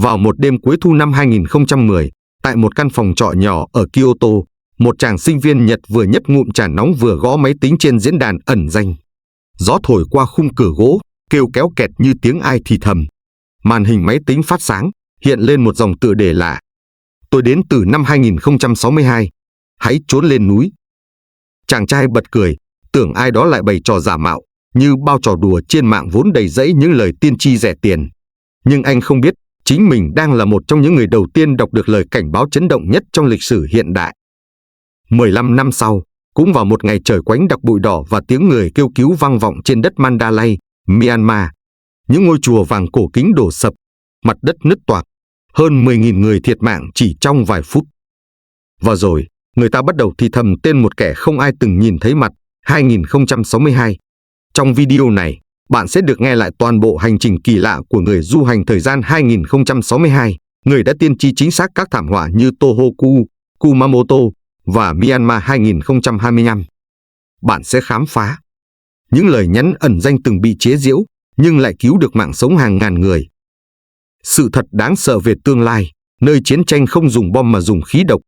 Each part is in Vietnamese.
Vào một đêm cuối thu năm 2010, tại một căn phòng trọ nhỏ ở Kyoto, một chàng sinh viên Nhật vừa nhấp ngụm trà nóng vừa gõ máy tính trên diễn đàn ẩn danh. Gió thổi qua khung cửa gỗ, kêu kéo kẹt như tiếng ai thì thầm. Màn hình máy tính phát sáng, hiện lên một dòng tựa đề lạ. Tôi đến từ năm 2062, hãy trốn lên núi. Chàng trai bật cười, tưởng ai đó lại bày trò giả mạo, như bao trò đùa trên mạng vốn đầy rẫy những lời tiên tri rẻ tiền. Nhưng anh không biết, chính mình đang là một trong những người đầu tiên đọc được lời cảnh báo chấn động nhất trong lịch sử hiện đại. 15 năm sau, cũng vào một ngày trời quánh đặc bụi đỏ và tiếng người kêu cứu vang vọng trên đất Mandalay, Myanmar, những ngôi chùa vàng cổ kính đổ sập, mặt đất nứt toạc, hơn 10.000 người thiệt mạng chỉ trong vài phút. Và rồi, người ta bắt đầu thì thầm tên một kẻ không ai từng nhìn thấy mặt, 2062. Trong video này, bạn sẽ được nghe lại toàn bộ hành trình kỳ lạ của người du hành thời gian 2062, người đã tiên tri chính xác các thảm họa như Tohoku, Kumamoto và Myanmar 2025. Bạn sẽ khám phá những lời nhắn ẩn danh từng bị chế giễu, nhưng lại cứu được mạng sống hàng ngàn người. Sự thật đáng sợ về tương lai, nơi chiến tranh không dùng bom mà dùng khí độc.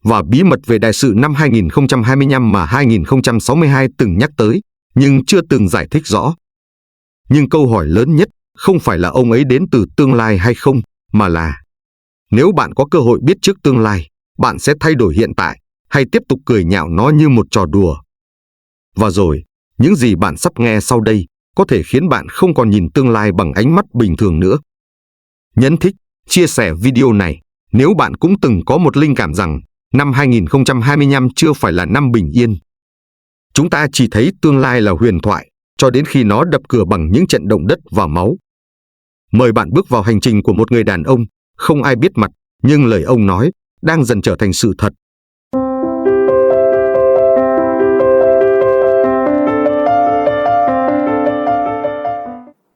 Và bí mật về đại sự năm 2025 mà 2062 từng nhắc tới, nhưng chưa từng giải thích rõ. Nhưng câu hỏi lớn nhất không phải là ông ấy đến từ tương lai hay không, mà là nếu bạn có cơ hội biết trước tương lai, bạn sẽ thay đổi hiện tại hay tiếp tục cười nhạo nó như một trò đùa. Và rồi, những gì bạn sắp nghe sau đây có thể khiến bạn không còn nhìn tương lai bằng ánh mắt bình thường nữa. Nhấn thích, chia sẻ video này nếu bạn cũng từng có một linh cảm rằng năm 2025 chưa phải là năm bình yên. Chúng ta chỉ thấy tương lai là huyền thoại, cho đến khi nó đập cửa bằng những trận động đất và máu. Mời bạn bước vào hành trình của một người đàn ông, không ai biết mặt, nhưng lời ông nói đang dần trở thành sự thật.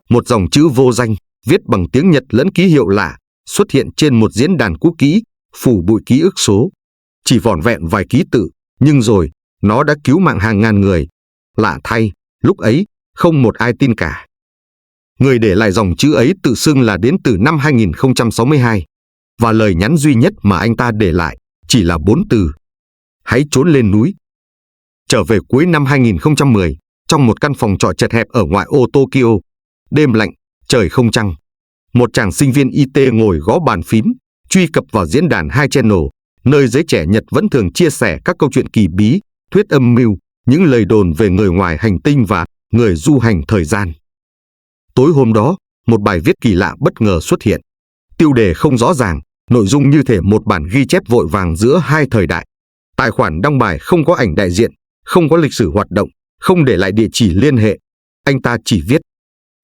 Một dòng chữ vô danh, viết bằng tiếng Nhật lẫn ký hiệu lạ, xuất hiện trên một diễn đàn cũ kỹ, phủ bụi ký ức số. Chỉ vỏn vẹn vài ký tự, nhưng rồi, nó đã cứu mạng hàng ngàn người. Lạ thay, lúc ấy, không một ai tin cả. Người để lại dòng chữ ấy tự xưng là đến từ năm 2062. Và lời nhắn duy nhất mà anh ta để lại chỉ là 4 từ. Hãy trốn lên núi. Trở về cuối năm 2010, trong một căn phòng trọ chật hẹp ở ngoại ô Tokyo, đêm lạnh, trời không trăng. Một chàng sinh viên IT ngồi gõ bàn phím, truy cập vào diễn đàn 2Channel, nơi giới trẻ Nhật vẫn thường chia sẻ các câu chuyện kỳ bí, thuyết âm mưu, những lời đồn về người ngoài hành tinh và người du hành thời gian. Tối hôm đó, một bài viết kỳ lạ bất ngờ xuất hiện. Tiêu đề không rõ ràng, nội dung như thể một bản ghi chép vội vàng giữa hai thời đại. Tài khoản đăng bài không có ảnh đại diện, không có lịch sử hoạt động, không để lại địa chỉ liên hệ. Anh ta chỉ viết: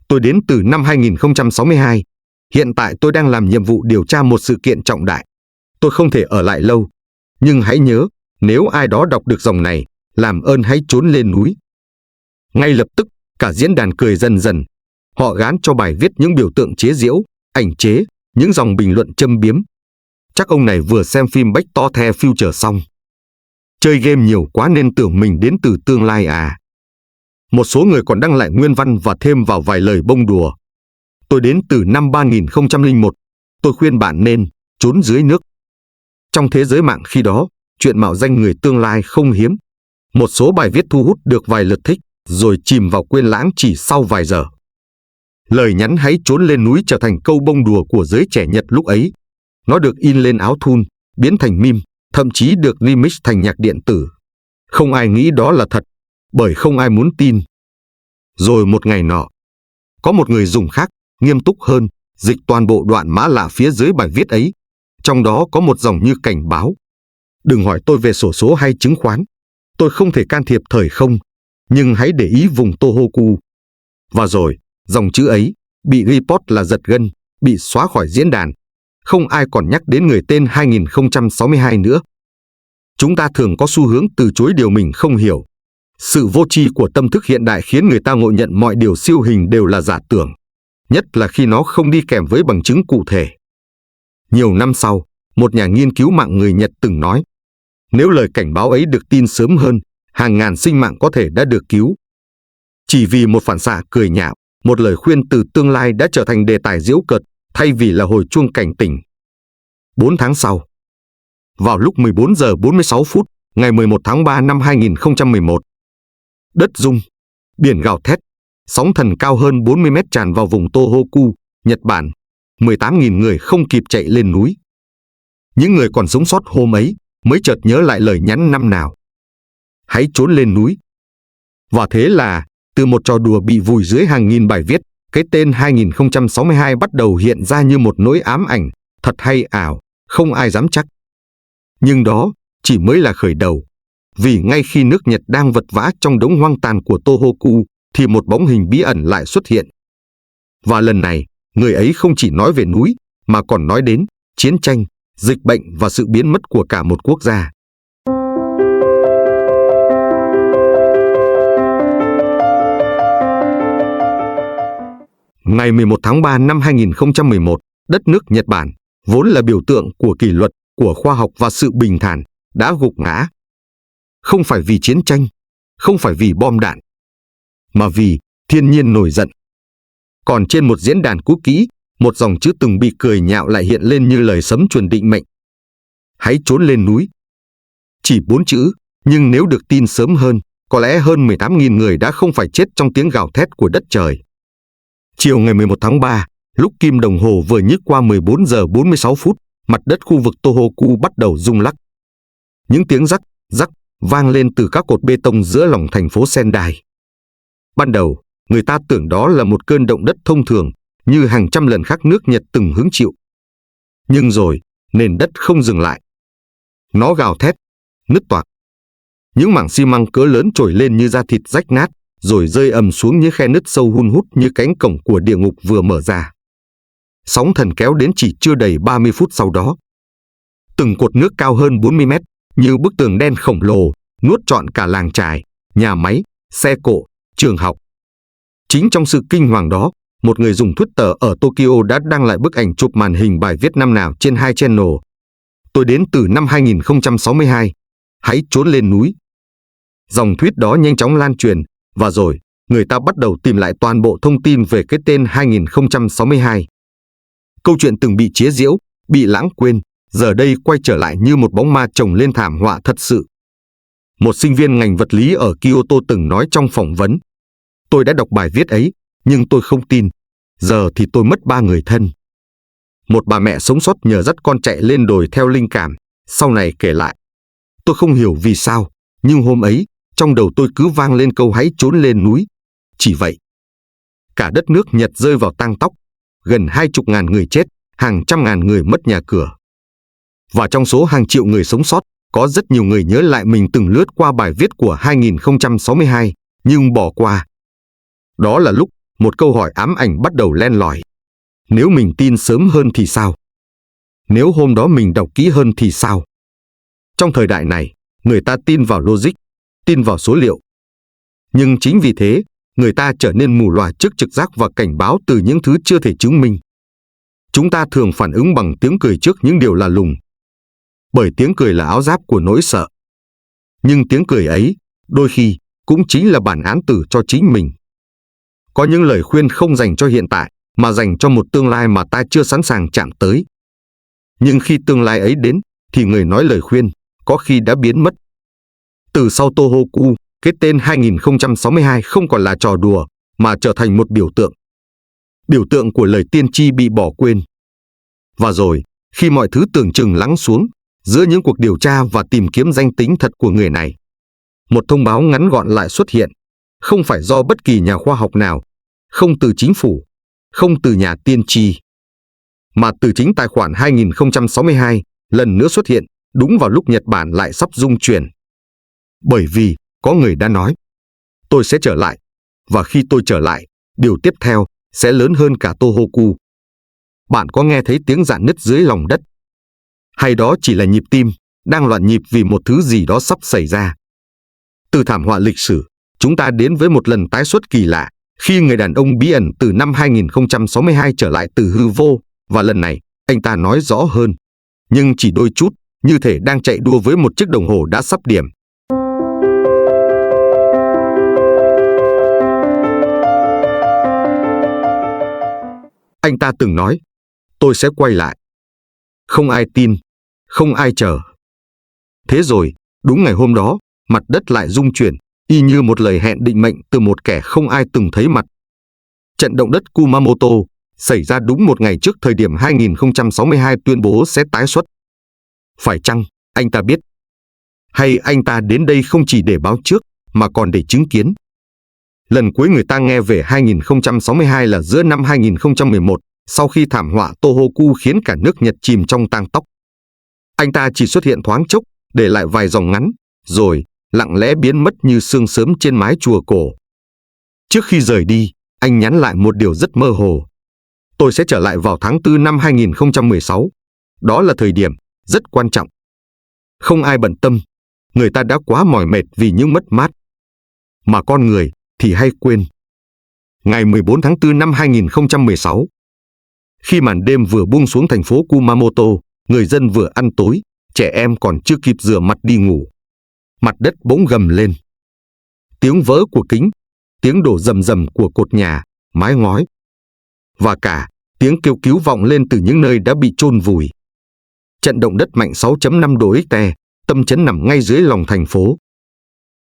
tôi đến từ năm 2062. Hiện tại tôi đang làm nhiệm vụ điều tra một sự kiện trọng đại. Tôi không thể ở lại lâu. Nhưng hãy nhớ, nếu ai đó đọc được dòng này, làm ơn hãy trốn lên núi. Ngay lập tức, cả diễn đàn cười dần dần. Họ gán cho bài viết những biểu tượng chế giễu, ảnh chế, những dòng bình luận châm biếm. Chắc ông này vừa xem phim Back to the Future xong. Chơi game nhiều quá nên tưởng mình đến từ tương lai à. Một số người còn đăng lại nguyên văn và thêm vào vài lời bông đùa. Tôi đến từ năm 3001. Tôi khuyên bạn nên trốn dưới nước. Trong thế giới mạng khi đó, chuyện mạo danh người tương lai không hiếm. Một số bài viết thu hút được vài lượt thích, rồi chìm vào quên lãng chỉ sau vài giờ. Lời nhắn hãy trốn lên núi trở thành câu bông đùa của giới trẻ Nhật lúc ấy. Nó được in lên áo thun, biến thành meme, thậm chí được remix thành nhạc điện tử. Không ai nghĩ đó là thật, bởi không ai muốn tin. Rồi một ngày nọ, có một người dùng khác, nghiêm túc hơn, dịch toàn bộ đoạn mã lạ phía dưới bài viết ấy. Trong đó có một dòng như cảnh báo. Đừng hỏi tôi về xổ số hay chứng khoán. Tôi không thể can thiệp thời không, nhưng hãy để ý vùng Tohoku. Và rồi, dòng chữ ấy bị report là giật gân, bị xóa khỏi diễn đàn. Không ai còn nhắc đến người tên 2062 nữa. Chúng ta thường có xu hướng từ chối điều mình không hiểu. Sự vô tri của tâm thức hiện đại khiến người ta ngộ nhận mọi điều siêu hình đều là giả tưởng, nhất là khi nó không đi kèm với bằng chứng cụ thể. Nhiều năm sau, một nhà nghiên cứu mạng người Nhật từng nói, nếu lời cảnh báo ấy được tin sớm hơn, hàng ngàn sinh mạng có thể đã được cứu. Chỉ vì một phản xạ cười nhạo, một lời khuyên từ tương lai đã trở thành đề tài giễu cợt, thay vì là hồi chuông cảnh tỉnh. 4 tháng sau, vào lúc 14 giờ 46 phút, ngày 11 tháng 3 năm 2011, đất rung, biển gào thét, sóng thần cao hơn 40 mét tràn vào vùng Tohoku, Nhật Bản. 18.000 người không kịp chạy lên núi. Những người còn sống sót hôm ấy mới chợt nhớ lại lời nhắn năm nào: hãy trốn lên núi. Và thế là, từ một trò đùa bị vùi dưới hàng nghìn bài viết, cái tên 2062 bắt đầu hiện ra như một nỗi ám ảnh, thật hay ảo, không ai dám chắc. Nhưng đó chỉ mới là khởi đầu, vì ngay khi nước Nhật đang vật vã trong đống hoang tàn của Tohoku, thì một bóng hình bí ẩn lại xuất hiện. Và lần này, người ấy không chỉ nói về núi, mà còn nói đến chiến tranh, dịch bệnh và sự biến mất của cả một quốc gia. Ngày 11 tháng 3 năm 2011, đất nước Nhật Bản, vốn là biểu tượng của kỷ luật, của khoa học và sự bình thản, đã gục ngã. Không phải vì chiến tranh, không phải vì bom đạn, mà vì thiên nhiên nổi giận. Còn trên một diễn đàn cũ kỹ, một dòng chữ từng bị cười nhạo lại hiện lên như lời sấm truyền định mệnh: hãy trốn lên núi. Chỉ 4 chữ, nhưng nếu được tin sớm hơn, có lẽ hơn 18.000 người đã không phải chết trong tiếng gào thét của đất trời. Chiều ngày 11 tháng 3, lúc kim đồng hồ vừa nhích qua 14 giờ 46 phút, mặt đất khu vực Tohoku bắt đầu rung lắc. Những tiếng rắc, rắc vang lên từ các cột bê tông giữa lòng thành phố Sendai. Ban đầu, người ta tưởng đó là một cơn động đất thông thường, như hàng trăm lần khác nước Nhật từng hứng chịu. Nhưng rồi, nền đất không dừng lại. Nó gào thét, nứt toạc. Những mảng xi măng cỡ lớn trồi lên như da thịt rách nát, rồi rơi ầm xuống những khe nứt sâu hun hút như cánh cổng của địa ngục vừa mở ra. Sóng thần kéo đến chỉ chưa đầy 30 phút sau đó. Từng cột nước cao hơn 40 mét, như bức tường đen khổng lồ, nuốt trọn cả làng chài, nhà máy, xe cộ, trường học. Chính trong sự kinh hoàng đó, một người dùng Twitter ở Tokyo đã đăng lại bức ảnh chụp màn hình bài viết năm nào trên hai channel: tôi đến từ năm 2062, hãy trốn lên núi. Dòng tweet đó nhanh chóng lan truyền, và rồi, người ta bắt đầu tìm lại toàn bộ thông tin về cái tên 2062. Câu chuyện từng bị chế giễu, bị lãng quên, giờ đây quay trở lại như một bóng ma chồng lên thảm họa thật sự. Một sinh viên ngành vật lý ở Kyoto từng nói trong phỏng vấn: tôi đã đọc bài viết ấy, nhưng tôi không tin. Giờ thì tôi mất 3 người thân. Một bà mẹ sống sót nhờ dắt con chạy lên đồi theo linh cảm, sau này kể lại: tôi không hiểu vì sao, nhưng hôm ấy, trong đầu tôi cứ vang lên câu hãy trốn lên núi. Chỉ vậy. Cả đất nước Nhật rơi vào tang tóc, gần 20.000 người chết, hàng trăm ngàn người mất nhà cửa. Và trong số hàng triệu người sống sót, có rất nhiều người nhớ lại mình từng lướt qua bài viết của 2062, nhưng bỏ qua. Đó là lúc một câu hỏi ám ảnh bắt đầu len lỏi. Nếu mình tin sớm hơn thì sao? Nếu hôm đó mình đọc kỹ hơn thì sao? Trong thời đại này, người ta tin vào logic, tin vào số liệu. Nhưng chính vì thế, người ta trở nên mù lòa trước trực giác và cảnh báo từ những thứ chưa thể chứng minh. Chúng ta thường phản ứng bằng tiếng cười trước những điều lạ lùng. Bởi tiếng cười là áo giáp của nỗi sợ. Nhưng tiếng cười ấy, đôi khi, cũng chính là bản án tử cho chính mình. Có những lời khuyên không dành cho hiện tại, mà dành cho một tương lai mà ta chưa sẵn sàng chạm tới. Nhưng khi tương lai ấy đến, thì người nói lời khuyên có khi đã biến mất. Từ sau Tohoku, cái tên 2062 không còn là trò đùa, mà trở thành một biểu tượng. Biểu tượng của lời tiên tri bị bỏ quên. Và rồi, khi mọi thứ tưởng chừng lắng xuống, giữa những cuộc điều tra và tìm kiếm danh tính thật của người này, một thông báo ngắn gọn lại xuất hiện, không phải do bất kỳ nhà khoa học nào, không từ chính phủ, không từ nhà tiên tri, mà từ chính tài khoản 2062, lần nữa xuất hiện, đúng vào lúc Nhật Bản lại sắp rung chuyển. Bởi vì, có người đã nói, tôi sẽ trở lại, và khi tôi trở lại, điều tiếp theo sẽ lớn hơn cả Tohoku. Bạn có nghe thấy tiếng rạn nứt dưới lòng đất? Hay đó chỉ là nhịp tim, đang loạn nhịp vì một thứ gì đó sắp xảy ra? Từ thảm họa lịch sử, chúng ta đến với một lần tái xuất kỳ lạ, khi người đàn ông bí ẩn từ năm 2062 trở lại từ hư vô, và lần này, anh ta nói rõ hơn. Nhưng chỉ đôi chút, như thể đang chạy đua với một chiếc đồng hồ đã sắp điểm. Anh ta từng nói, tôi sẽ quay lại. Không ai tin, không ai chờ. Thế rồi, đúng ngày hôm đó, mặt đất lại rung chuyển, y như một lời hẹn định mệnh từ một kẻ không ai từng thấy mặt. Trận động đất Kumamoto xảy ra đúng một ngày trước thời điểm 2062 tuyên bố sẽ tái xuất. Phải chăng anh ta biết? Hay anh ta đến đây không chỉ để báo trước, mà còn để chứng kiến? Lần cuối người ta nghe về 2062 là giữa năm 2011, sau khi thảm họa Tohoku khiến cả nước Nhật chìm trong tang tóc. Anh ta chỉ xuất hiện thoáng chốc, để lại vài dòng ngắn, rồi lặng lẽ biến mất như sương sớm trên mái chùa cổ. Trước khi rời đi, anh nhắn lại một điều rất mơ hồ. Tôi sẽ trở lại vào tháng 4 năm 2016. Đó là thời điểm rất quan trọng. Không ai bận tâm, người ta đã quá mỏi mệt vì những mất mát. Mà con người thì hay quên. Ngày 14 tháng 4 năm 2016, khi màn đêm vừa buông xuống thành phố Kumamoto, người dân vừa ăn tối, trẻ em còn chưa kịp rửa mặt đi ngủ. Mặt đất bỗng gầm lên. Tiếng vỡ của kính, tiếng đổ rầm rầm của cột nhà, mái ngói. Và cả tiếng kêu cứu vọng lên từ những nơi đã bị chôn vùi. Trận động đất mạnh 6.5 độ Richter, tâm chấn nằm ngay dưới lòng thành phố.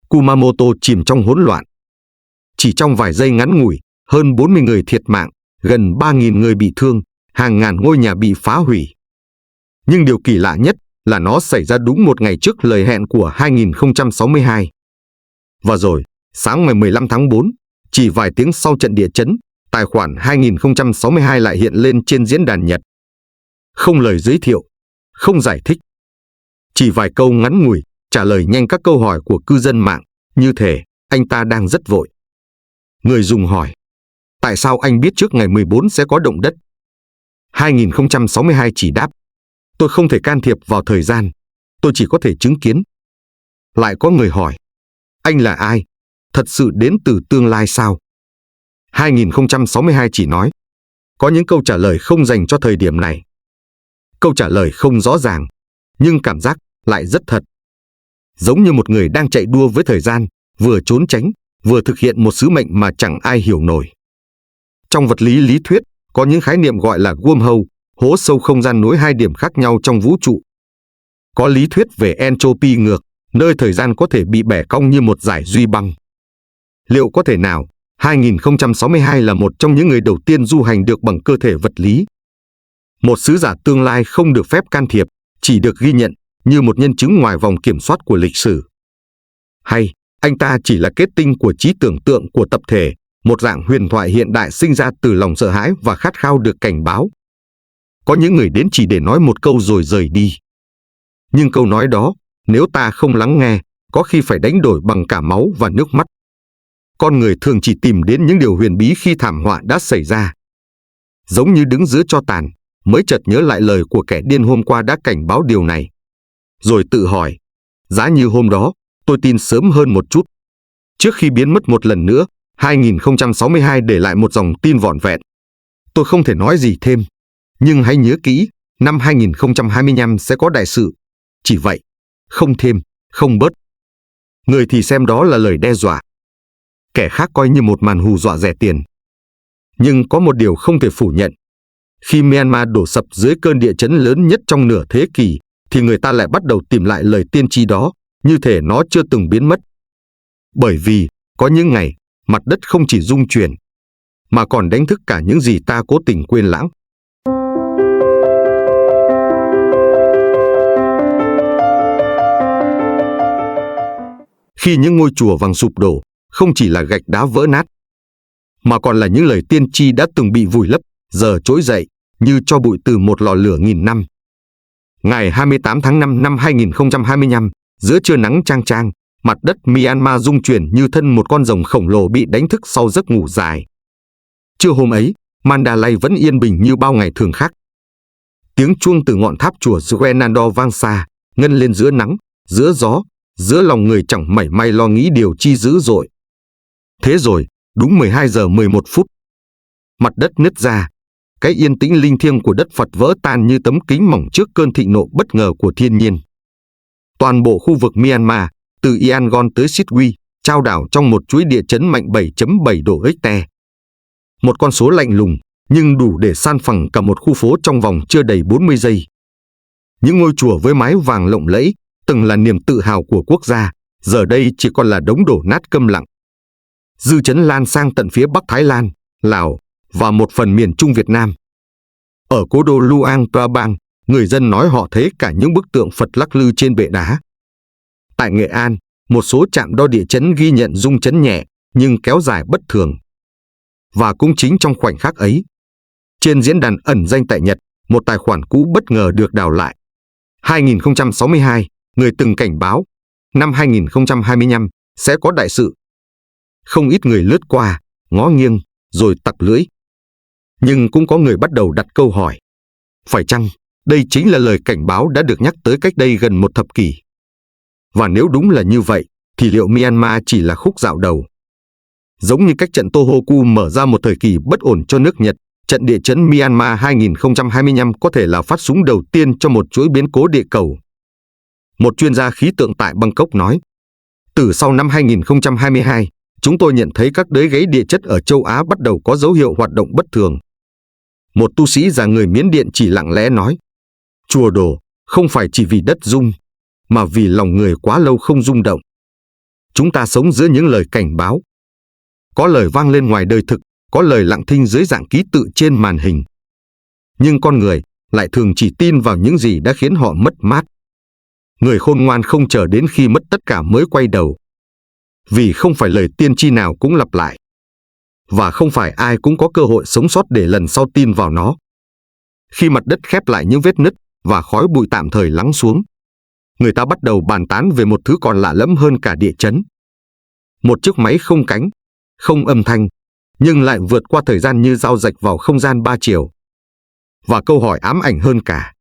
Kumamoto chìm trong hỗn loạn. Chỉ trong vài giây ngắn ngủi, hơn 40 người thiệt mạng, gần 3.000 người bị thương, hàng ngàn ngôi nhà bị phá hủy. Nhưng điều kỳ lạ nhất là nó xảy ra đúng một ngày trước lời hẹn của 2062. Và rồi, sáng ngày 15 tháng 4, chỉ vài tiếng sau trận địa chấn, tài khoản 2062 lại hiện lên trên diễn đàn Nhật. Không lời giới thiệu, không giải thích. Chỉ vài câu ngắn ngủi, trả lời nhanh các câu hỏi của cư dân mạng, như thể anh ta đang rất vội. Người dùng hỏi, tại sao anh biết trước ngày 14 sẽ có động đất? 2062 chỉ đáp, tôi không thể can thiệp vào thời gian, tôi chỉ có thể chứng kiến. Lại có người hỏi, anh là ai? Thật sự đến từ tương lai sao? 2062 chỉ nói, có những câu trả lời không dành cho thời điểm này. Câu trả lời không rõ ràng, nhưng cảm giác lại rất thật. Giống như một người đang chạy đua với thời gian, vừa trốn tránh, vừa thực hiện một sứ mệnh mà chẳng ai hiểu nổi. Trong vật lý lý thuyết, có những khái niệm gọi là wormhole, hố sâu không gian nối hai điểm khác nhau trong vũ trụ. Có lý thuyết về entropy ngược, nơi thời gian có thể bị bẻ cong như một dải duy băng. Liệu có thể nào 2062 là một trong những người đầu tiên du hành được bằng cơ thể vật lý? Một sứ giả tương lai không được phép can thiệp, chỉ được ghi nhận như một nhân chứng ngoài vòng kiểm soát của lịch sử. Hay anh ta chỉ là kết tinh của trí tưởng tượng của tập thể, một dạng huyền thoại hiện đại sinh ra từ lòng sợ hãi và khát khao được cảnh báo. Có những người đến chỉ để nói một câu rồi rời đi. Nhưng câu nói đó, nếu ta không lắng nghe, có khi phải đánh đổi bằng cả máu và nước mắt. Con người thường chỉ tìm đến những điều huyền bí khi thảm họa đã xảy ra. Giống như đứng giữa tro tàn, mới chợt nhớ lại lời của kẻ điên hôm qua đã cảnh báo điều này. Rồi tự hỏi, giá như hôm đó, tôi tin sớm hơn một chút. Trước khi biến mất một lần nữa, 2062 để lại một dòng tin vỏn vẹn. Tôi không thể nói gì thêm, nhưng hãy nhớ kỹ, năm 2025 sẽ có đại sự. Chỉ vậy, không thêm, không bớt. Người thì xem đó là lời đe dọa. Kẻ khác coi như một màn hù dọa rẻ tiền. Nhưng có một điều không thể phủ nhận. Khi Myanmar đổ sập dưới cơn địa chấn lớn nhất trong nửa thế kỷ, thì người ta lại bắt đầu tìm lại lời tiên tri đó, như thể nó chưa từng biến mất. Bởi vì, có những ngày, mặt đất không chỉ rung chuyển, mà còn đánh thức cả những gì ta cố tình quên lãng. Khi những ngôi chùa vàng sụp đổ, không chỉ là gạch đá vỡ nát, mà còn là những lời tiên tri đã từng bị vùi lấp, giờ trỗi dậy, như tro bụi từ một lò lửa nghìn năm. Ngày 28 tháng 5 năm 2025, giữa trưa nắng chang chang, mặt đất Myanmar rung chuyển như thân một con rồng khổng lồ bị đánh thức sau giấc ngủ dài. Trưa hôm ấy, Mandalay vẫn yên bình như bao ngày thường khác. Tiếng chuông từ ngọn tháp chùa Suenando vang xa, ngân lên giữa nắng, giữa gió, giữa lòng người chẳng mảy may lo nghĩ điều chi dữ dội. Thế rồi, đúng 12 giờ 11 phút, mặt đất nứt ra, cái yên tĩnh linh thiêng của đất Phật vỡ tan như tấm kính mỏng trước cơn thịnh nộ bất ngờ của thiên nhiên. Toàn bộ khu vực Myanmar, từ Yangon tới Sitwe, trao đảo trong một chuỗi địa chấn mạnh 7.7 độ Richter. Một con số lạnh lùng, nhưng đủ để san phẳng cả một khu phố trong vòng chưa đầy 40 giây. Những ngôi chùa với mái vàng lộng lẫy, từng là niềm tự hào của quốc gia, giờ đây chỉ còn là đống đổ nát câm lặng. Dư chấn lan sang tận phía Bắc Thái Lan, Lào và một phần miền Trung Việt Nam. Ở cố đô Luang Prabang, người dân nói họ thấy cả những bức tượng Phật lắc lư trên bệ đá. Tại Nghệ An, một số trạm đo địa chấn ghi nhận rung chấn nhẹ nhưng kéo dài bất thường. Và cũng chính trong khoảnh khắc ấy, trên diễn đàn ẩn danh tại Nhật, một tài khoản cũ bất ngờ được đào lại. 2062, người từng cảnh báo, năm 2025 sẽ có đại sự. Không ít người lướt qua, ngó nghiêng, rồi tặc lưỡi. Nhưng cũng có người bắt đầu đặt câu hỏi. Phải chăng đây chính là lời cảnh báo đã được nhắc tới cách đây gần một thập kỷ? Và nếu đúng là như vậy, thì liệu Myanmar chỉ là khúc dạo đầu? Giống như cách trận Tohoku mở ra một thời kỳ bất ổn cho nước Nhật, trận địa chấn Myanmar 2025 có thể là phát súng đầu tiên cho một chuỗi biến cố địa cầu. Một chuyên gia khí tượng tại Bangkok nói, từ sau năm 2022, chúng tôi nhận thấy các đới gáy địa chất ở châu Á bắt đầu có dấu hiệu hoạt động bất thường. Một tu sĩ già người Miến Điện chỉ lặng lẽ nói, chùa đổ không phải chỉ vì đất rung, mà vì lòng người quá lâu không rung động. Chúng ta sống giữa những lời cảnh báo. Có lời vang lên ngoài đời thực, có lời lặng thinh dưới dạng ký tự trên màn hình. Nhưng con người lại thường chỉ tin vào những gì đã khiến họ mất mát. Người khôn ngoan không chờ đến khi mất tất cả mới quay đầu. Vì không phải lời tiên tri nào cũng lặp lại. Và không phải ai cũng có cơ hội sống sót để lần sau tin vào nó. Khi mặt đất khép lại những vết nứt và khói bụi tạm thời lắng xuống, người ta bắt đầu bàn tán về một thứ còn lạ lẫm hơn cả địa chấn. Một chiếc máy không cánh, không âm thanh, nhưng lại vượt qua thời gian như dao rạch vào không gian 3 chiều. Và câu hỏi ám ảnh hơn cả,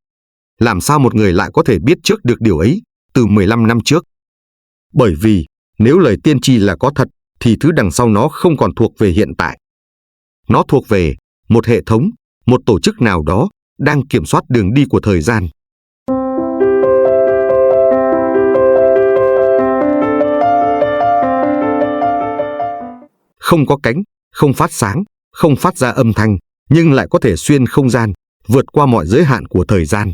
làm sao một người lại có thể biết trước được điều ấy từ 15 năm trước? Bởi vì nếu lời tiên tri là có thật, thì thứ đằng sau nó không còn thuộc về hiện tại. Nó thuộc về một hệ thống, một tổ chức nào đó đang kiểm soát đường đi của thời gian. Không có cánh, không phát sáng, không phát ra âm thanh, nhưng lại có thể xuyên không gian, vượt qua mọi giới hạn của thời gian.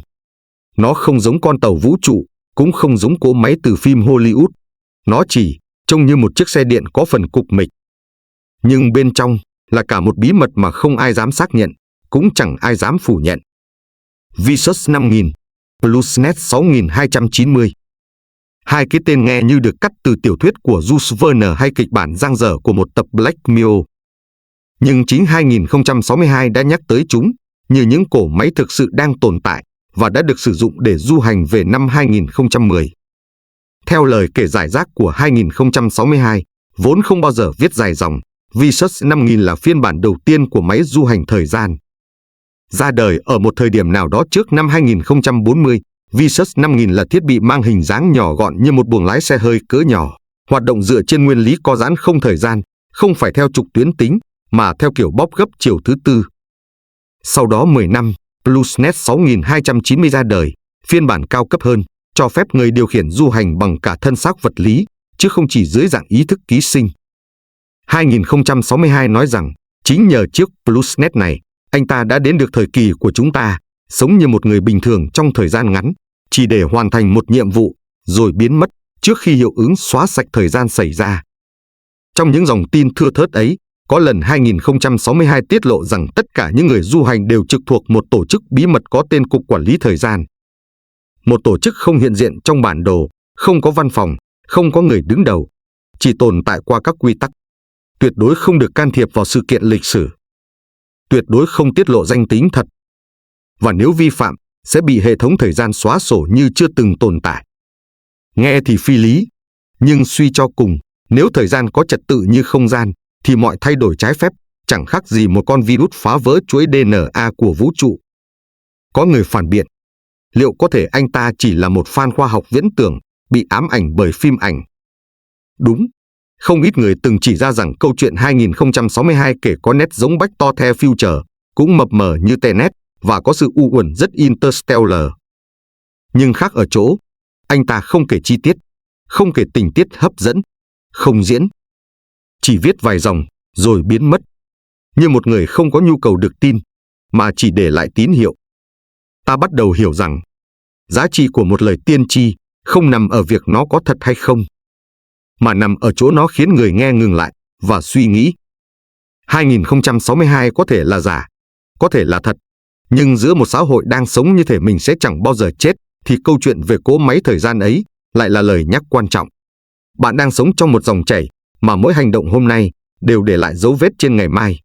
Nó không giống con tàu vũ trụ, cũng không giống cỗ máy từ phim Hollywood. Nó chỉ trông như một chiếc xe điện có phần cục mịch. Nhưng bên trong là cả một bí mật mà không ai dám xác nhận, cũng chẳng ai dám phủ nhận. Visus 5000, Plusnet 6290. Hai cái tên nghe như được cắt từ tiểu thuyết của Jules Verne hay kịch bản dang dở của một tập Black Mirror. Nhưng chính 2062 đã nhắc tới chúng như những cỗ máy thực sự đang tồn tại và đã được sử dụng để du hành về năm 2010. Theo lời kể giải rác của 2062, vốn không bao giờ viết dài dòng, Visus 5000 là phiên bản đầu tiên của máy du hành thời gian. Ra đời ở một thời điểm nào đó trước năm 2040, Visus 5000 là thiết bị mang hình dáng nhỏ gọn như một buồng lái xe hơi cỡ nhỏ, hoạt động dựa trên nguyên lý co giãn không thời gian, không phải theo trục tuyến tính, mà theo kiểu bóp gấp chiều thứ tư. Sau đó 10 năm, Plusnet 6290 ra đời, phiên bản cao cấp hơn, cho phép người điều khiển du hành bằng cả thân xác vật lý, chứ không chỉ dưới dạng ý thức ký sinh. 2062 nói rằng, chính nhờ chiếc Plusnet này, anh ta đã đến được thời kỳ của chúng ta, sống như một người bình thường trong thời gian ngắn, chỉ để hoàn thành một nhiệm vụ, rồi biến mất, trước khi hiệu ứng xóa sạch thời gian xảy ra. Trong những dòng tin thưa thớt ấy, có lần 2062 tiết lộ rằng tất cả những người du hành đều trực thuộc một tổ chức bí mật có tên Cục Quản lý Thời gian. Một tổ chức không hiện diện trong bản đồ, không có văn phòng, không có người đứng đầu, chỉ tồn tại qua các quy tắc. Tuyệt đối không được can thiệp vào sự kiện lịch sử. Tuyệt đối không tiết lộ danh tính thật. Và nếu vi phạm, sẽ bị hệ thống thời gian xóa sổ như chưa từng tồn tại. Nghe thì phi lý, nhưng suy cho cùng, nếu thời gian có trật tự như không gian, thì mọi thay đổi trái phép chẳng khác gì một con virus phá vỡ chuỗi DNA của vũ trụ. Có người phản biện, liệu có thể anh ta chỉ là một fan khoa học viễn tưởng, bị ám ảnh bởi phim ảnh? Đúng, không ít người từng chỉ ra rằng câu chuyện 2062 kể có nét giống Back to the Future, cũng mập mờ như Tenet và có sự u uẩn rất Interstellar. Nhưng khác ở chỗ, anh ta không kể chi tiết, không kể tình tiết hấp dẫn, không diễn. Chỉ viết vài dòng, rồi biến mất. Như một người không có nhu cầu được tin, mà chỉ để lại tín hiệu. Ta bắt đầu hiểu rằng giá trị của một lời tiên tri không nằm ở việc nó có thật hay không, mà nằm ở chỗ nó khiến người nghe ngừng lại và suy nghĩ. 2062 có thể là giả, có thể là thật, nhưng giữa một xã hội đang sống như thể mình sẽ chẳng bao giờ chết, thì câu chuyện về cỗ máy thời gian ấy lại là lời nhắc quan trọng. Bạn đang sống trong một dòng chảy mà mỗi hành động hôm nay đều để lại dấu vết trên ngày mai.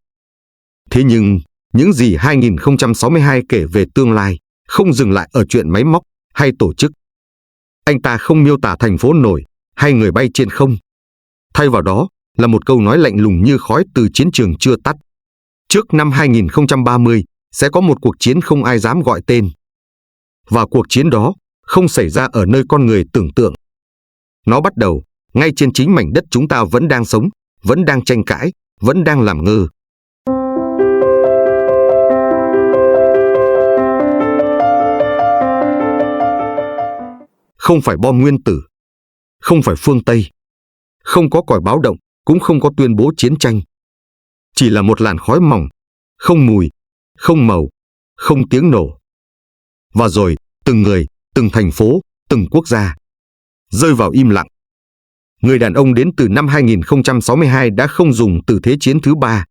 Thế nhưng, những gì 2062 kể về tương lai không dừng lại ở chuyện máy móc hay tổ chức. Anh ta không miêu tả thành phố nổi hay người bay trên không. Thay vào đó là một câu nói lạnh lùng như khói từ chiến trường chưa tắt. Trước năm 2030 sẽ có một cuộc chiến không ai dám gọi tên. Và cuộc chiến đó không xảy ra ở nơi con người tưởng tượng. Nó bắt đầu ngay trên chính mảnh đất chúng ta vẫn đang sống, vẫn đang tranh cãi, vẫn đang làm ngơ. Không phải bom nguyên tử, không phải phương Tây, không có còi báo động, cũng không có tuyên bố chiến tranh. Chỉ là một làn khói mỏng, không mùi, không màu, không tiếng nổ. Và rồi, từng người, từng thành phố, từng quốc gia rơi vào im lặng. Người đàn ông đến từ năm 2062 đã không dùng từ Thế chiến thứ ba.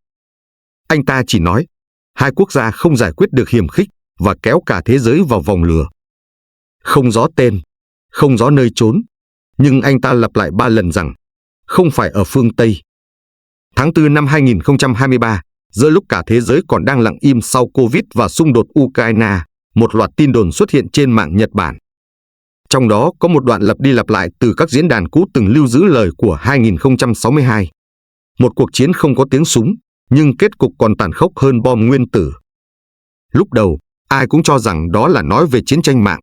Anh ta chỉ nói, hai quốc gia không giải quyết được hiềm khích và kéo cả thế giới vào vòng lừa. Không rõ tên, không rõ nơi trốn, nhưng anh ta lặp lại 3 lần rằng, không phải ở phương Tây. Tháng 4 năm 2023, giữa lúc cả thế giới còn đang lặng im sau Covid và xung đột Ukraine, một loạt tin đồn xuất hiện trên mạng Nhật Bản. Trong đó có một đoạn lặp đi lặp lại từ các diễn đàn cũ từng lưu giữ lời của 2062. Một cuộc chiến không có tiếng súng, nhưng kết cục còn tàn khốc hơn bom nguyên tử. Lúc đầu, ai cũng cho rằng đó là nói về chiến tranh mạng.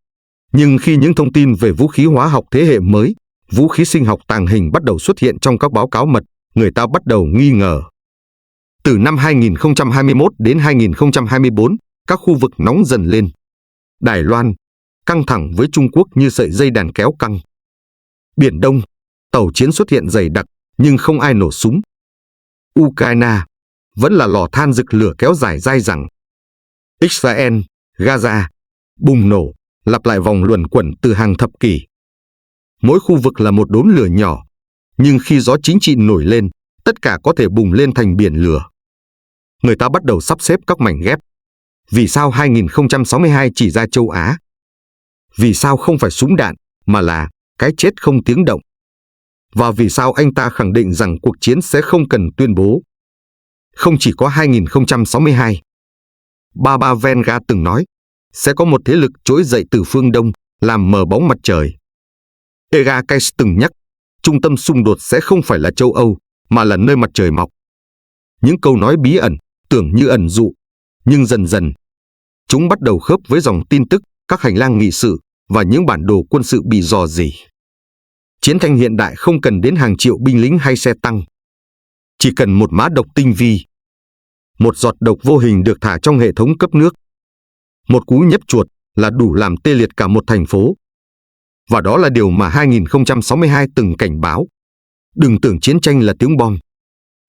Nhưng khi những thông tin về vũ khí hóa học thế hệ mới, vũ khí sinh học tàng hình bắt đầu xuất hiện trong các báo cáo mật, người ta bắt đầu nghi ngờ. Từ năm 2021 đến 2024, các khu vực nóng dần lên. Đài Loan, căng thẳng với Trung Quốc như sợi dây đàn kéo căng. Biển Đông, tàu chiến xuất hiện dày đặc, nhưng không ai nổ súng. Ukraine, vẫn là lò than rực lửa kéo dài dai dẳng. Israel, Gaza, bùng nổ, lặp lại vòng luẩn quẩn từ hàng thập kỷ. Mỗi khu vực là một đốm lửa nhỏ, nhưng khi gió chính trị nổi lên, tất cả có thể bùng lên thành biển lửa. Người ta bắt đầu sắp xếp các mảnh ghép. Vì sao 2062 chỉ ra châu Á? Vì sao không phải súng đạn, mà là cái chết không tiếng động? Và vì sao anh ta khẳng định rằng cuộc chiến sẽ không cần tuyên bố? Không chỉ có 2062. Baba Vanga từng nói, sẽ có một thế lực trỗi dậy từ phương Đông, làm mờ bóng mặt trời. Ega Case từng nhắc, trung tâm xung đột sẽ không phải là châu Âu, mà là nơi mặt trời mọc. Những câu nói bí ẩn, tưởng như ẩn dụ, nhưng dần dần, chúng bắt đầu khớp với dòng tin tức, các hành lang nghị sự và những bản đồ quân sự bị rò rỉ. Chiến tranh hiện đại không cần đến hàng triệu binh lính hay xe tăng. Chỉ cần một mã độc tinh vi. Một giọt độc vô hình được thả trong hệ thống cấp nước. Một cú nhấp chuột là đủ làm tê liệt cả một thành phố. Và đó là điều mà 2062 từng cảnh báo. Đừng tưởng chiến tranh là tiếng bom.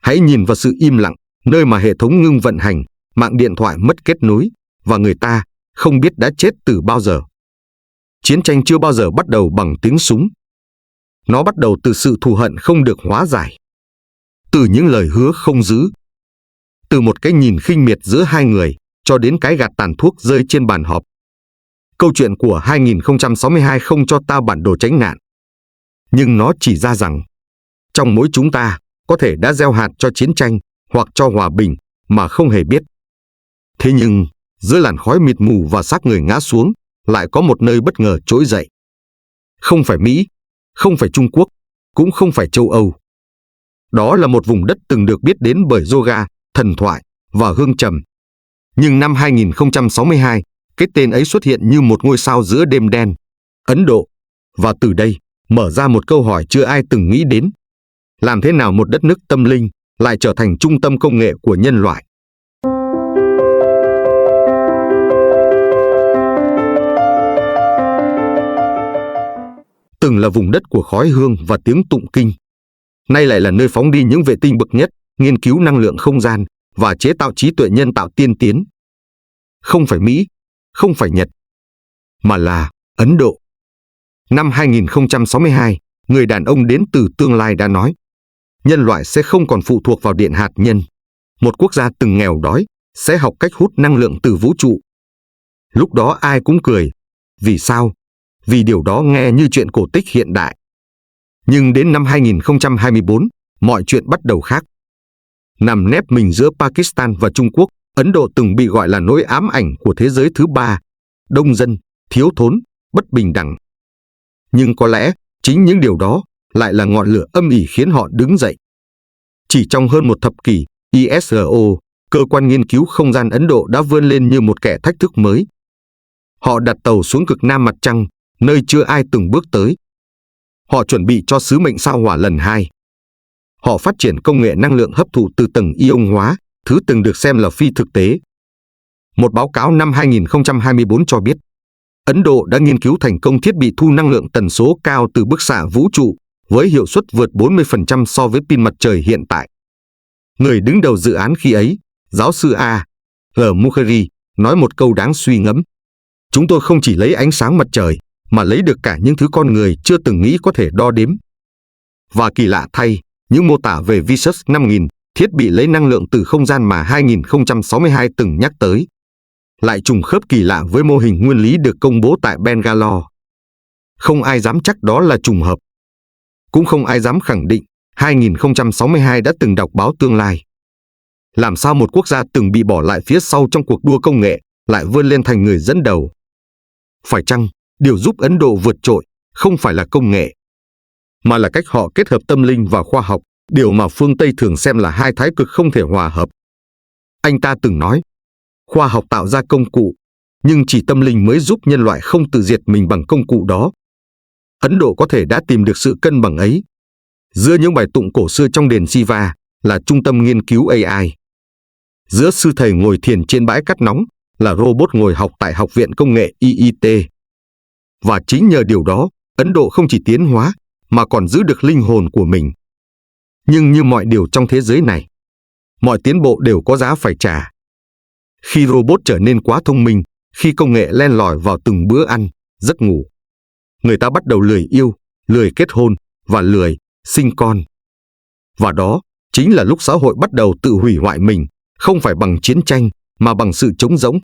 Hãy nhìn vào sự im lặng, nơi mà hệ thống ngưng vận hành, mạng điện thoại mất kết nối, và người ta không biết đã chết từ bao giờ. Chiến tranh chưa bao giờ bắt đầu bằng tiếng súng. Nó bắt đầu từ sự thù hận không được hóa giải. Từ những lời hứa không giữ. Từ một cái nhìn khinh miệt giữa hai người, cho đến cái gạt tàn thuốc rơi trên bàn họp. Câu chuyện của 2062 không cho ta bản đồ tránh nạn. Nhưng nó chỉ ra rằng, trong mỗi chúng ta, có thể đã gieo hạt cho chiến tranh, hoặc cho hòa bình, mà không hề biết. Thế nhưng, giữa làn khói mịt mù và xác người ngã xuống, lại có một nơi bất ngờ trỗi dậy. Không phải Mỹ, không phải Trung Quốc, cũng không phải châu Âu. Đó là một vùng đất từng được biết đến bởi yoga, thần thoại và hương trầm. Nhưng năm 2062, cái tên ấy xuất hiện như một ngôi sao giữa đêm đen, Ấn Độ. Và từ đây, mở ra một câu hỏi chưa ai từng nghĩ đến. Làm thế nào một đất nước tâm linh lại trở thành trung tâm công nghệ của nhân loại? Từng là vùng đất của khói hương và tiếng tụng kinh, nay lại là nơi phóng đi những vệ tinh bậc nhất, nghiên cứu năng lượng không gian và chế tạo trí tuệ nhân tạo tiên tiến. không phải Mỹ, không phải Nhật, mà là Ấn Độ. Năm 2062, người đàn ông đến từ tương lai đã nói, nhân loại sẽ không còn phụ thuộc vào điện hạt nhân. Một quốc gia từng nghèo đói sẽ học cách hút năng lượng từ vũ trụ. Lúc đó ai cũng cười. Vì sao? Vì điều đó nghe như chuyện cổ tích hiện đại. Nhưng đến năm 2024, mọi chuyện bắt đầu khác. Nằm nép mình giữa Pakistan và Trung Quốc, Ấn Độ từng bị gọi là nỗi ám ảnh của thế giới thứ ba, đông dân, thiếu thốn, bất bình đẳng. Nhưng có lẽ, chính những điều đó lại là ngọn lửa âm ỉ khiến họ đứng dậy. Chỉ trong hơn một thập kỷ, ISRO, cơ quan nghiên cứu không gian Ấn Độ đã vươn lên như một kẻ thách thức mới. Họ đặt tàu xuống cực nam mặt trăng, nơi chưa ai từng bước tới. Họ chuẩn bị cho sứ mệnh sao Hỏa lần 2. Họ phát triển công nghệ năng lượng hấp thụ từ tầng ion hóa, thứ từng được xem là phi thực tế. Một báo cáo năm 2024 cho biết, Ấn Độ đã nghiên cứu thành công thiết bị thu năng lượng tần số cao từ bức xạ vũ trụ, với hiệu suất vượt 40% so với pin mặt trời hiện tại. Người đứng đầu dự án khi ấy, giáo sư A. G. Mukherjee, nói một câu đáng suy ngẫm. Chúng tôi không chỉ lấy ánh sáng mặt trời, mà lấy được cả những thứ con người chưa từng nghĩ có thể đo đếm. Và kỳ lạ thay, những mô tả về Visus 5000, thiết bị lấy năng lượng từ không gian mà 2062 từng nhắc tới, lại trùng khớp kỳ lạ với mô hình nguyên lý được công bố tại Bangalore. Không ai dám chắc đó là trùng hợp. Cũng không ai dám khẳng định 2062 đã từng đọc báo tương lai. Làm sao một quốc gia từng bị bỏ lại phía sau trong cuộc đua công nghệ lại vươn lên thành người dẫn đầu? Phải chăng, điều giúp Ấn Độ vượt trội không phải là công nghệ, mà là cách họ kết hợp tâm linh và khoa học, điều mà phương Tây thường xem là hai thái cực không thể hòa hợp. Anh ta từng nói, khoa học tạo ra công cụ, nhưng chỉ tâm linh mới giúp nhân loại không tự diệt mình bằng công cụ đó. Ấn Độ có thể đã tìm được sự cân bằng ấy. Giữa những bài tụng cổ xưa trong đền Shiva là trung tâm nghiên cứu AI. Giữa sư thầy ngồi thiền trên bãi cát nóng là robot ngồi học tại Học viện Công nghệ IIT. Và chính nhờ điều đó, Ấn Độ không chỉ tiến hóa, mà còn giữ được linh hồn của mình. Nhưng như mọi điều trong thế giới này, mọi tiến bộ đều có giá phải trả. Khi robot trở nên quá thông minh, khi công nghệ len lỏi vào từng bữa ăn, giấc ngủ, người ta bắt đầu lười yêu, lười kết hôn và lười sinh con. Và đó chính là lúc xã hội bắt đầu tự hủy hoại mình, không phải bằng chiến tranh, mà bằng sự trống rỗng.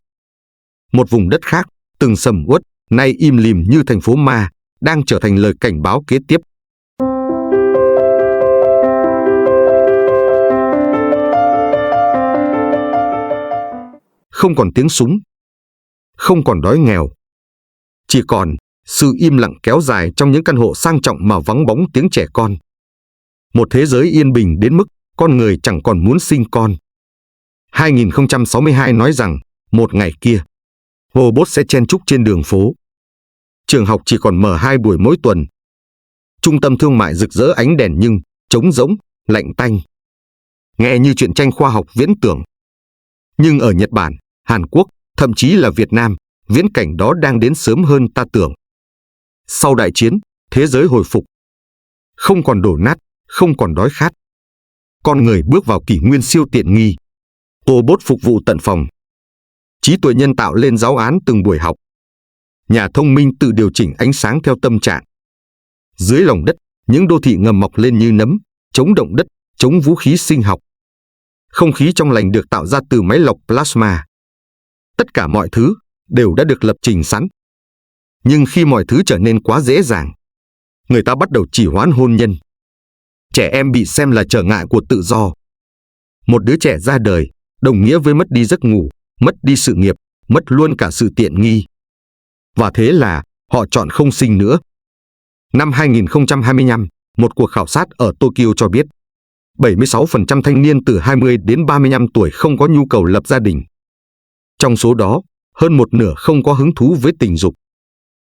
Một vùng đất khác, từng sầm uất, nay im lìm như thành phố ma, đang trở thành lời cảnh báo kế tiếp. Không còn tiếng súng, không còn đói nghèo, chỉ còn sự im lặng kéo dài trong những căn hộ sang trọng mà vắng bóng tiếng trẻ con. Một thế giới yên bình đến mức con người chẳng còn muốn sinh con. 2062 nói rằng, một ngày kia, robot sẽ chen chúc trên đường phố. Trường học chỉ còn mở 2 buổi mỗi tuần. Trung tâm thương mại rực rỡ ánh đèn nhưng trống rỗng, lạnh tanh. Nghe như chuyện tranh khoa học viễn tưởng. Nhưng ở Nhật Bản, Hàn Quốc, thậm chí là Việt Nam, viễn cảnh đó đang đến sớm hơn ta tưởng. Sau đại chiến, thế giới hồi phục. Không còn đổ nát, không còn đói khát. Con người bước vào kỷ nguyên siêu tiện nghi. Robot phục vụ tận phòng. Trí tuệ nhân tạo lên giáo án từng buổi học. Nhà thông minh tự điều chỉnh ánh sáng theo tâm trạng. Dưới lòng đất, những đô thị ngầm mọc lên như nấm, chống động đất, chống vũ khí sinh học. Không khí trong lành được tạo ra từ máy lọc plasma. Tất cả mọi thứ đều đã được lập trình sẵn. Nhưng khi mọi thứ trở nên quá dễ dàng, người ta bắt đầu trì hoãn hôn nhân. Trẻ em bị xem là trở ngại của tự do. Một đứa trẻ ra đời đồng nghĩa với mất đi giấc ngủ, mất đi sự nghiệp, mất luôn cả sự tiện nghi. Và thế là họ chọn không sinh nữa. Năm 2025, một cuộc khảo sát ở Tokyo cho biết 76% thanh niên từ 20 đến 35 tuổi không có nhu cầu lập gia đình. Trong số đó, hơn một nửa không có hứng thú với tình dục.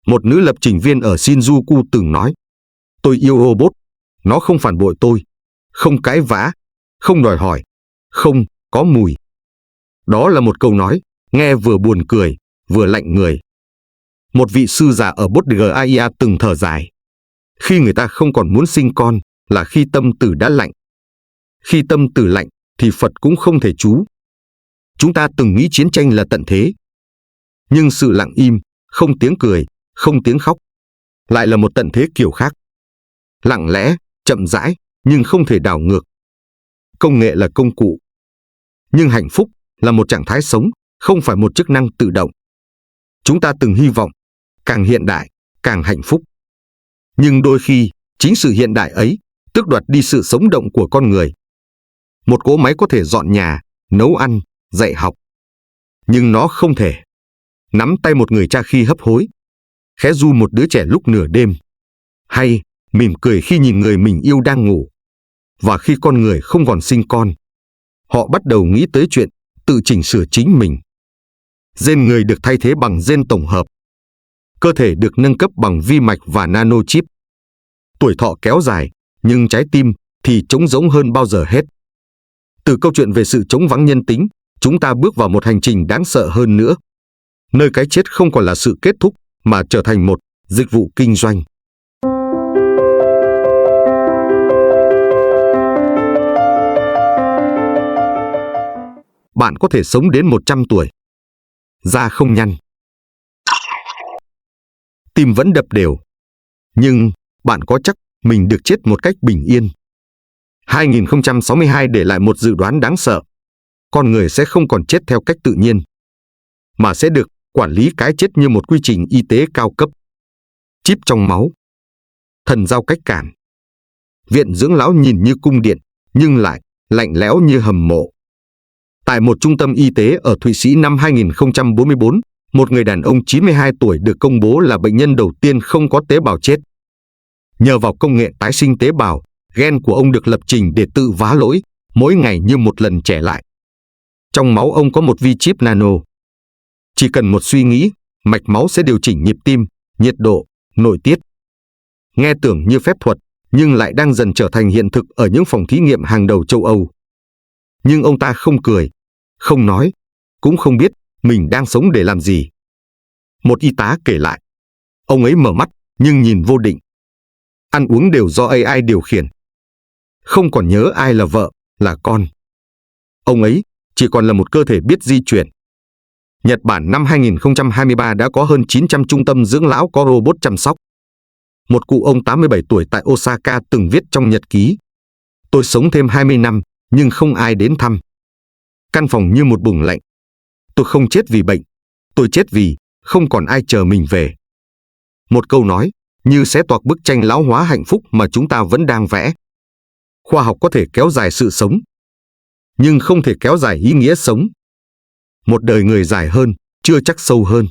Một nữ lập trình viên ở Shinjuku từng nói, tôi yêu robot, nó không phản bội tôi, không cãi vã, không đòi hỏi, không có mùi. Đó là một câu nói, nghe vừa buồn cười, vừa lạnh người. Một vị sư già ở Bodh từng thở dài. Khi người ta không còn muốn sinh con là khi tâm tử đã lạnh. Khi tâm tử lạnh thì Phật cũng không thể trú. Chúng ta từng nghĩ chiến tranh là tận thế, Nhưng sự lặng im, không tiếng cười, không tiếng khóc, lại là một tận thế kiểu khác. Lặng lẽ, chậm rãi, nhưng không thể đảo ngược. Công nghệ là công cụ, nhưng hạnh phúc là một trạng thái sống, không phải một chức năng tự động. Chúng ta từng hy vọng, càng hiện đại, càng hạnh phúc. Nhưng đôi khi, chính sự hiện đại ấy tước đoạt đi sự sống động của con người. Một cỗ máy có thể dọn nhà, nấu ăn, dạy học. Nhưng nó không thể nắm tay một người cha khi hấp hối, khẽ ru một đứa trẻ lúc nửa đêm, hay mỉm cười khi nhìn người mình yêu đang ngủ. Và khi con người không còn sinh con, họ bắt đầu nghĩ tới chuyện tự chỉnh sửa chính mình. Gen người được thay thế bằng gen tổng hợp. Cơ thể được nâng cấp bằng vi mạch và nanochip. Tuổi thọ kéo dài, nhưng trái tim thì trống rỗng hơn bao giờ hết. Từ câu chuyện về sự trống vắng nhân tính, chúng ta bước vào một hành trình đáng sợ hơn nữa, nơi cái chết không còn là sự kết thúc, mà trở thành một dịch vụ kinh doanh. Bạn có thể sống đến 100 tuổi. Da không nhăn. Tim vẫn đập đều. Nhưng bạn có chắc mình được chết một cách bình yên? 2062 để lại một dự đoán đáng sợ. Con người sẽ không còn chết theo cách tự nhiên, mà sẽ được quản lý cái chết như một quy trình y tế cao cấp. Chip trong máu. Thần giao cách cảm. Viện dưỡng lão nhìn như cung điện, nhưng lại lạnh lẽo như hầm mộ. Tại một trung tâm y tế ở Thụy Sĩ năm 2044, một người đàn ông 92 tuổi được công bố là bệnh nhân đầu tiên không có tế bào chết. Nhờ vào công nghệ tái sinh tế bào, gen của ông được lập trình để tự vá lỗi, mỗi ngày như một lần trẻ lại. Trong máu ông có một vi chip nano. Chỉ cần một suy nghĩ, mạch máu sẽ điều chỉnh nhịp tim, nhiệt độ, nội tiết. Nghe tưởng như phép thuật, nhưng lại đang dần trở thành hiện thực ở những phòng thí nghiệm hàng đầu châu Âu. Nhưng ông ta không cười, không nói, cũng không biết mình đang sống để làm gì. Một y tá kể lại, ông ấy mở mắt nhưng nhìn vô định. Ăn uống đều do AI điều khiển. Không còn nhớ ai là vợ, là con. Ông ấy chỉ còn là một cơ thể biết di chuyển. Nhật Bản năm 2023 đã có hơn 900 trung tâm dưỡng lão có robot chăm sóc. Một cụ ông 87 tuổi tại Osaka từng viết trong nhật ký: "Tôi sống thêm 20 năm, nhưng không ai đến thăm. Căn phòng như một bùng lạnh. Tôi không chết vì bệnh, tôi chết vì không còn ai chờ mình về." Một câu nói như xé toạc bức tranh lão hóa hạnh phúc mà chúng ta vẫn đang vẽ. Khoa học có thể kéo dài sự sống, nhưng không thể kéo dài ý nghĩa sống. Một đời người dài hơn, chưa chắc sâu hơn.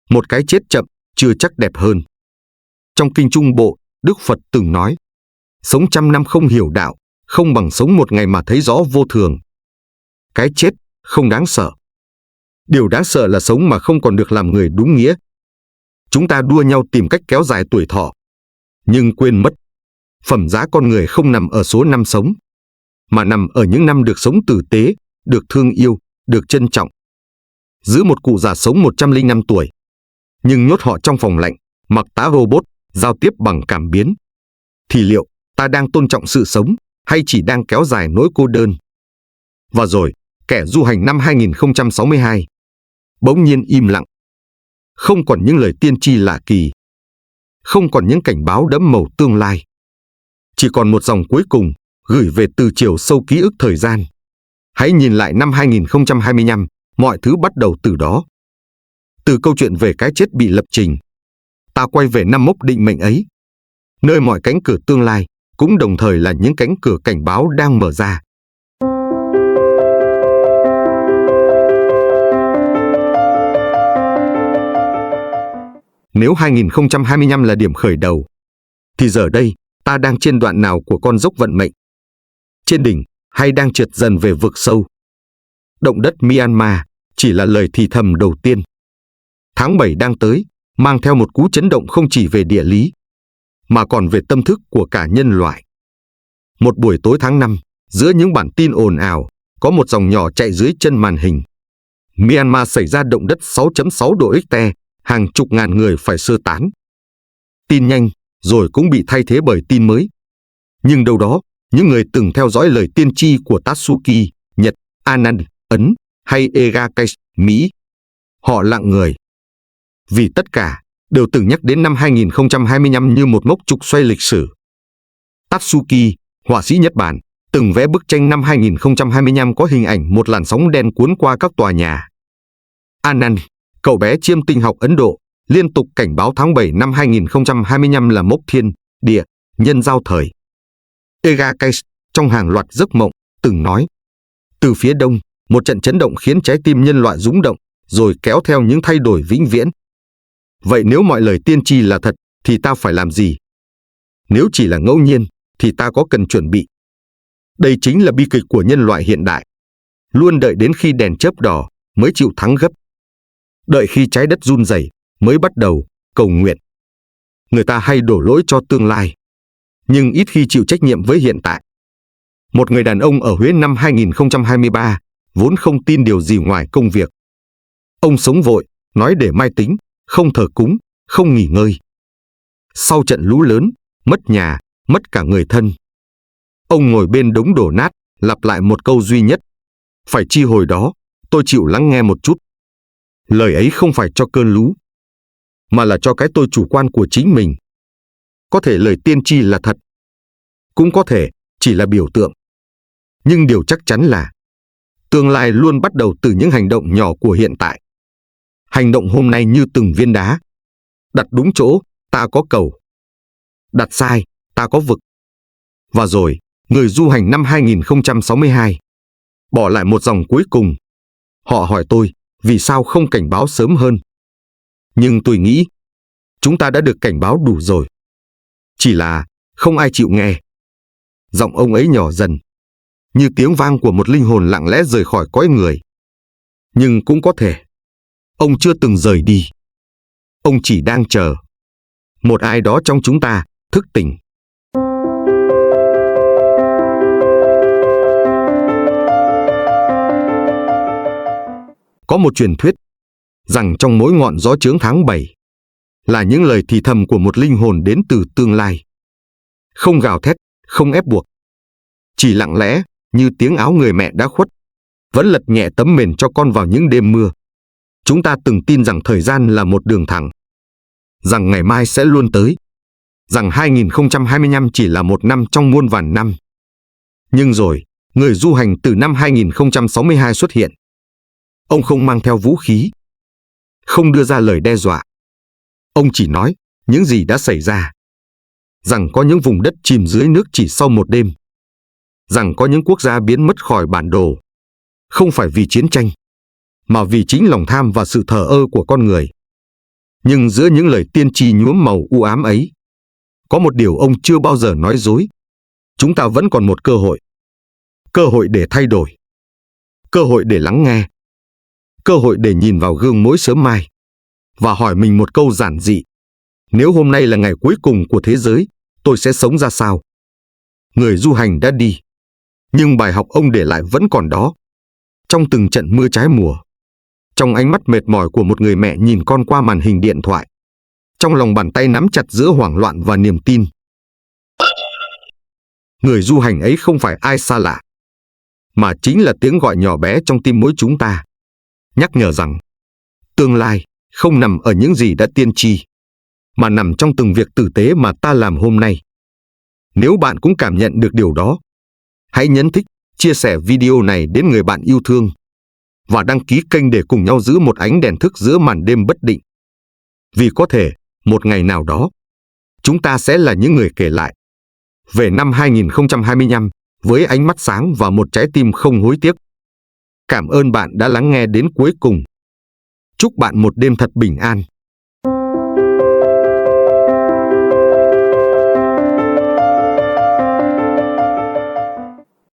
Một cái chết chậm, chưa chắc đẹp hơn. Trong Kinh Trung Bộ, Đức Phật từng nói, sống 100 năm không hiểu đạo, không bằng sống một ngày mà thấy rõ vô thường. Cái chết không đáng sợ. Điều đáng sợ là sống mà không còn được làm người đúng nghĩa. Chúng ta đua nhau tìm cách kéo dài tuổi thọ, nhưng quên mất, phẩm giá con người không nằm ở số năm sống, mà nằm ở những năm được sống tử tế, được thương yêu, được trân trọng. Giữ một cụ già sống 105 tuổi, nhưng nhốt họ trong phòng lạnh, mặc tá robot, giao tiếp bằng cảm biến, thì liệu ta đang tôn trọng sự sống, hay chỉ đang kéo dài nỗi cô đơn? Và rồi, kẻ du hành năm 2062 bỗng nhiên im lặng. Không còn những lời tiên tri lạ kỳ, không còn những cảnh báo đẫm màu tương lai. Chỉ còn một dòng cuối cùng, gửi về từ chiều sâu ký ức thời gian. Hãy nhìn lại năm 2025, mọi thứ bắt đầu từ đó. Từ câu chuyện về cái chết bị lập trình, ta quay về năm mốc định mệnh ấy, nơi mọi cánh cửa tương lai cũng đồng thời là những cánh cửa cảnh báo đang mở ra. Nếu 2025 là điểm khởi đầu, thì giờ đây ta đang trên đoạn nào của con dốc vận mệnh? Trên đỉnh hay đang trượt dần về vực sâu? Động đất Myanmar chỉ là lời thì thầm đầu tiên. Tháng 7 đang tới, mang theo một cú chấn động không chỉ về địa lý, mà còn về tâm thức của cả nhân loại. Một buổi tối tháng 5, giữa những bản tin ồn ào, có một dòng nhỏ chạy dưới chân màn hình. Myanmar xảy ra động đất 6.6 độ Richter, hàng chục ngàn người phải sơ tán. Tin nhanh, rồi cũng bị thay thế bởi tin mới. Nhưng đâu đó, những người từng theo dõi lời tiên tri của Tatsuki, Nhật, Anand, Ấn, hay Ega Case, Mỹ, Họ lặng người. Vì tất cả đều từng nhắc đến năm 2025 như một mốc trục xoay lịch sử. Tatsuki, họa sĩ Nhật Bản, từng vẽ bức tranh năm 2025 có hình ảnh một làn sóng đen cuốn qua các tòa nhà. Anand, cậu bé chiêm tinh học Ấn Độ, liên tục cảnh báo tháng 7 năm 2025 là mốc thiên, địa, nhân giao thời. Ega Case, trong hàng loạt giấc mộng, từng nói, từ phía đông, một trận chấn động khiến trái tim nhân loại rung động, rồi kéo theo những thay đổi vĩnh viễn. Vậy nếu mọi lời tiên tri là thật, thì ta phải làm gì? Nếu chỉ là ngẫu nhiên, thì ta có cần chuẩn bị? Đây chính là bi kịch của nhân loại hiện đại. Luôn đợi đến khi đèn chớp đỏ mới chịu thắng gấp. Đợi khi trái đất run rẩy mới bắt đầu cầu nguyện. Người ta hay đổ lỗi cho tương lai, nhưng ít khi chịu trách nhiệm với hiện tại. Một người đàn ông ở Huế năm 2023 vốn không tin điều gì ngoài công việc. Ông sống vội, nói để mai tính, không thờ cúng, không nghỉ ngơi. Sau trận lũ lớn, mất nhà, mất cả người thân. Ông ngồi bên đống đổ nát, lặp lại một câu duy nhất. Phải chi hồi đó, tôi chịu lắng nghe một chút. Lời ấy không phải cho cơn lũ, mà là cho cái tôi chủ quan của chính mình. Có thể lời tiên tri là thật, cũng có thể chỉ là biểu tượng. Nhưng điều chắc chắn là tương lai luôn bắt đầu từ những hành động nhỏ của hiện tại. Hành động hôm nay như từng viên đá. Đặt đúng chỗ, ta có cầu. Đặt sai, ta có vực. Và rồi, người du hành năm 2062 bỏ lại một dòng cuối cùng. Họ hỏi tôi, vì sao không cảnh báo sớm hơn? Nhưng tôi nghĩ, chúng ta đã được cảnh báo đủ rồi. Chỉ là không ai chịu nghe. Giọng ông ấy nhỏ dần, như tiếng vang của một linh hồn lặng lẽ rời khỏi cõi người. Nhưng cũng có thể, ông chưa từng rời đi. Ông chỉ đang chờ một ai đó trong chúng ta thức tỉnh. Có một truyền thuyết rằng trong mỗi ngọn gió chướng tháng 7 là những lời thì thầm của một linh hồn đến từ tương lai. Không gào thét, không ép buộc. Chỉ lặng lẽ, như tiếng áo người mẹ đã khuất, vẫn lật nhẹ tấm mền cho con vào những đêm mưa. Chúng ta từng tin rằng thời gian là một đường thẳng, rằng ngày mai sẽ luôn tới, rằng 2025 chỉ là một năm trong muôn vàn năm. Nhưng rồi, người du hành từ năm 2062 xuất hiện. Ông không mang theo vũ khí, không đưa ra lời đe dọa. Ông chỉ nói những gì đã xảy ra. Rằng có những vùng đất chìm dưới nước chỉ sau một đêm. Rằng có những quốc gia biến mất khỏi bản đồ. Không phải vì chiến tranh, mà vì chính lòng tham và sự thờ ơ của con người. Nhưng giữa những lời tiên tri nhuốm màu u ám ấy, có một điều ông chưa bao giờ nói dối. Chúng ta vẫn còn một cơ hội. Cơ hội để thay đổi. Cơ hội để lắng nghe. Cơ hội để nhìn vào gương mỗi sớm mai và hỏi mình một câu giản dị. Nếu hôm nay là ngày cuối cùng của thế giới, tôi sẽ sống ra sao? Người du hành đã đi, nhưng bài học ông để lại vẫn còn đó. Trong từng trận mưa trái mùa, trong ánh mắt mệt mỏi của một người mẹ nhìn con qua màn hình điện thoại, trong lòng bàn tay nắm chặt giữa hoảng loạn và niềm tin. Người du hành ấy không phải ai xa lạ, mà chính là tiếng gọi nhỏ bé trong tim mỗi chúng ta, nhắc nhở rằng tương lai không nằm ở những gì đã tiên tri, mà nằm trong từng việc tử tế mà ta làm hôm nay. Nếu bạn cũng cảm nhận được điều đó, hãy nhấn thích, chia sẻ video này đến người bạn yêu thương và đăng ký kênh để cùng nhau giữ một ánh đèn thức giữa màn đêm bất định. Vì có thể, một ngày nào đó, chúng ta sẽ là những người kể lại về năm 2025 với ánh mắt sáng và một trái tim không hối tiếc. Cảm ơn bạn đã lắng nghe đến cuối cùng. Chúc bạn một đêm thật bình an.